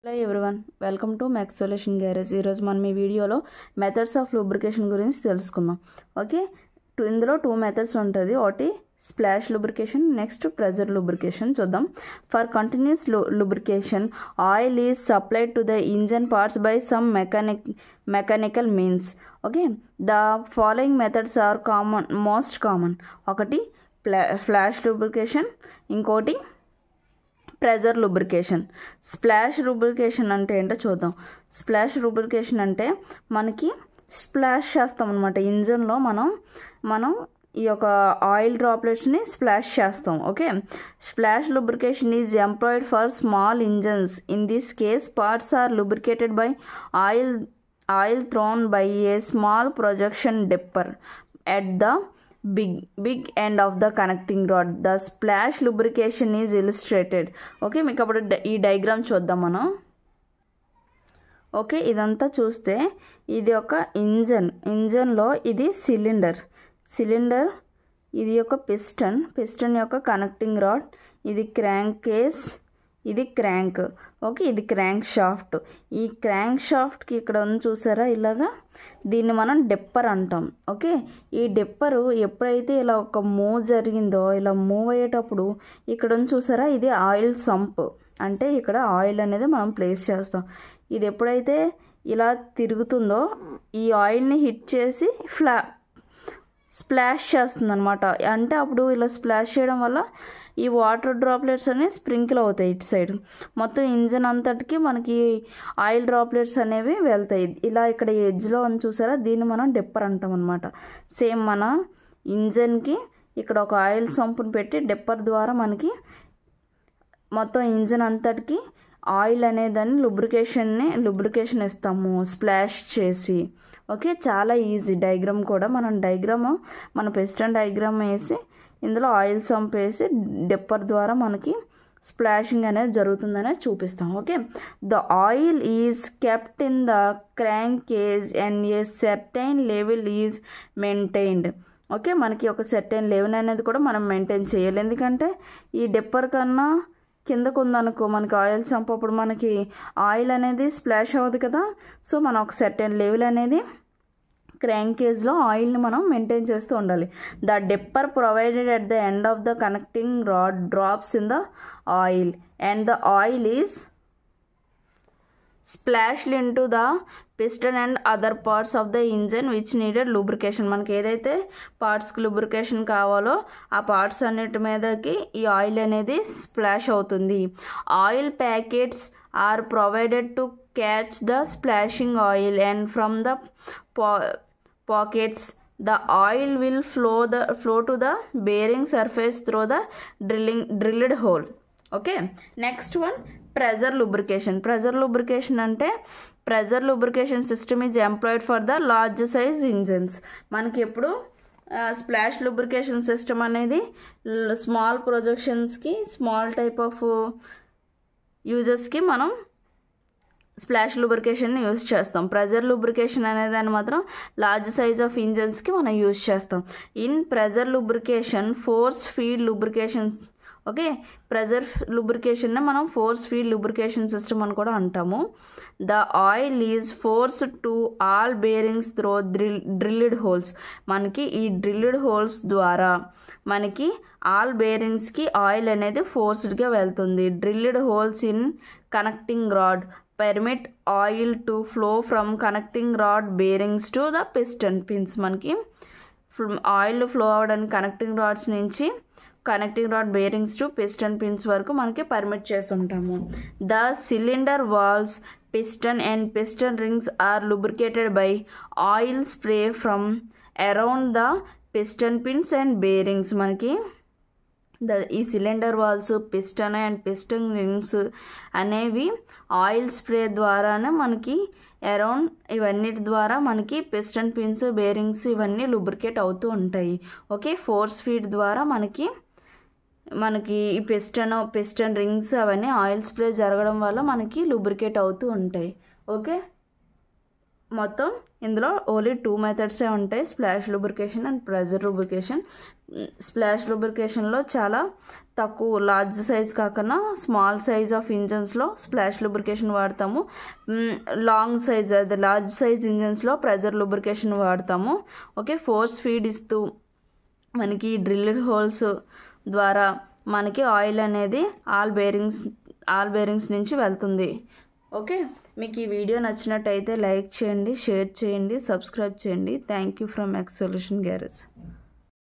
Hello everyone, welcome to max solution garage. ఈరోజు మనం ఈ వీడియోలో మెథడ్స్ ఆఫ్ లూబ్రికేషన్ గురించి తెలుసుకుందాం. ఓకే, ఇందులో 2 మెథడ్స్ ఉంటుంది. ఒకటి splash lubrication, next pressure lubrication చూద్దాం. For continuous lubrication oil is supplied to the engine parts by some mechanical means. Okay, the following methods are most common. ఒకటి flash lubrication, ఇంకోటి pressure lubrication. Splash lubrication అంటే ఏంటో చూద్దాం. Splash lubrication అంటే మనకి splash చేస్తాం అనమాట. ఇంజన్లో మనం ఈ యొక్క ఆయిల్ డ్రాప్లెట్స్ని స్ప్లాష్ చేస్తాం. Okay, splash lubrication is employed for small engines. In this case parts are lubricated by oil thrown by a small projection dipper at the big end of the connecting rod. The splash lubrication is illustrated. Okay, మీకు అప్పుడు ఈ diagram చూద్దాం మనం. Okay, ఇదంతా చూస్తే ఇది ఒక ఇంజన్లో ఇది సిలిండర్, ఇది ఒక పిస్టన్ యొక్క కనెక్టింగ్ రాడ్, ఇది క్రాంక్ కేస్, ఇది క్రాంక్. ఓకే, ఇది క్రాంక్ షాఫ్ట్. ఈ క్రాంక్ షాఫ్ట్కి ఇక్కడ ఉంది చూసారా, ఇలాగా దీన్ని మనం డిప్పర్ అంటాం. ఓకే, ఈ డిప్పరు ఎప్పుడైతే ఇలా ఒక మూవ్ జరిగిందో, ఇలా మూవ్ అయ్యేటప్పుడు ఇక్కడ ఉంది చూసారా, ఇది ఆయిల్ సంప్. అంటే ఇక్కడ ఆయిల్ అనేది మనం ప్లేస్ చేస్తాం. ఇది ఎప్పుడైతే ఇలా తిరుగుతుందో ఈ ఆయిల్ని హిట్ చేసి స్ప్లాష్ చేస్తుంది అనమాట. అంటే అప్పుడు ఇలా స్ప్లాష్ చేయడం వల్ల ఈ వాటర్ డ్రాప్లెట్స్ అనేవి స్ప్రింకిల్ అవుతాయి. ఇటు సైడ్ మొత్తం ఇంజన్ అంతటికి మనకి ఆయిల్ డ్రాప్లెట్స్ అనేవి వెళ్తాయి. ఇలా ఇక్కడ ఎడ్జ్లో అని చూసారా, దీన్ని మనం డిప్పర్ అంటాం అనమాట. సేమ్ మన ఇంజన్కి ఇక్కడ ఒక ఆయిల్ సంపుని పెట్టి డిప్పర్ ద్వారా మనకి మొత్తం ఇంజన్ అంతటికి ఆయిల్ అనేదాన్ని లూబ్రికేషన్ ఇస్తాము స్ప్లాష్ చేసి. ఓకే, చాలా ఈజీ. డయాగ్రామ్ కూడా మన పిస్టన్ డయాగ్రామ్ వేసి ఇందులో ఆయిల్ సంప్ వేసి డిప్పర్ ద్వారా మనకి స్ప్లాషింగ్ అనేది జరుగుతుందనేది చూపిస్తాం. Okay, the oil is kept in the crankcase and a certain level is maintained. Okay, మనకి ఒక సర్టైన్ లెవెల్ అనేది కూడా మనం మెయింటైన్ చేయాలి. ఎందుకంటే ఈ డిప్పర్ కన్నా కిందకు ఉందనుకో మనకి ఆయిల్ సంప్, అప్పుడు మనకి ఆయిల్ అనేది స్ప్లాష్ అవ్వదు కదా. సో మనం ఒక సర్టైన్ లెవెల్ అనేది క్రాంకేజ్లో ఆయిల్ని మనం మెయింటైన్ చేస్తూ ఉండాలి. The dipper provided at the end of the connecting rod drops in the oil and the oil is splashed into the piston and other parts of the engine which needed lubrication. మనకి ఏదైతే పార్ట్స్కి lubrication కావాలో ఆ parts అన్నిటి మీదకి ఈ oil అనేది splash అవుతుంది. Oil packets are provided to catch the splashing oil and from the pockets the oil will flow to the bearing surface through the drilled hole. Okay, next one pressure lubrication అంటే pressure lubrication system is employed for the large size engines. మనకి ఎప్పుడు splash lubrication system అనేది small ప్రొజెక్షన్స్కి, small type of యూజెస్కి మనం splash లూబ్రికేషన్ని use చేస్తాం. Pressure lubrication అనేదాన్ని మాత్రం లార్జ్ సైజ్ ఆఫ్ ఇంజన్స్కి మనం యూజ్ చేస్తాం. In pressure lubrication force feed lubrication. Okay, pressure లూబ్రికేషన్నే మనం ఫోర్స్ ఫీడ్ లూబ్రికేషన్ సిస్టమ్ అని కూడా అంటాము. The oil is force to all bearings through drilled holes. మనకి ఈ డ్రిల్డ్ హోల్స్ ద్వారా మనకి ఆల్ బేరింగ్స్కి ఆయిల్ అనేది ఫోర్స్డ్గా వెళ్తుంది. Drilled holes in connecting rod permit oil to flow from connecting rod bearings to the piston pins. మనకి oil flow అవ్వడానికి connecting rods నుంచి connecting rod bearings to piston pins వరకు మనకి permit చేస్తుంటాము. The cylinder walls, piston and piston rings are lubricated by oil spray from around the piston pins and bearings. మనకి ఈ cylinder walls, piston and piston rings అనేవి oil spray ద్వారానే మనకి around ఇవన్నిటి ద్వారా మనకి పిస్టన్ పిన్స్, బేరింగ్స్ ఇవన్నీ lubricate అవుతూ ఉంటాయి. ఓకే, ఫోర్స్ ఫీడ్ ద్వారా మనకి ఈ పిస్టన్ రింగ్స్ అవన్నీ ఆయిల్ స్ప్రే జరగడం వల్ల మనకి లూబ్రికేట్ అవుతూ ఉంటాయి. ఓకే, మొత్తం ఇందులో ఓన్లీ 2 మెథడ్సే ఉంటాయి, splash lubrication and pressure lubrication. Splash లూబ్రికేషన్లో చాలా తక్కువ, లార్జ్ సైజ్ కాకుండా స్మాల్ సైజ్ ఆఫ్ ఇంజన్స్లో స్ప్లాష్ లూబ్రికేషన్ వాడతాము. లాంగ్ సైజ్ అదే లార్జ్ సైజ్ ఇంజన్స్లో ప్రెజర్ లూబ్రికేషన్ వాడతాము. ఓకే, ఫోర్స్ ఫీడ్ ఇస్తూ మనకి డ్రిల్డ్ హోల్స్ ద్వారా మనకి ఆయిల్ అనేది ఆల్ బేరింగ్స్ నుంచి వెళ్తుంది. ఓకే, మీకు ఈ వీడియో నచ్చినట్టయితే లైక్ చేయండి, షేర్ చేయండి, సబ్స్క్రైబ్ చేయండి. Thank you from X solution garage.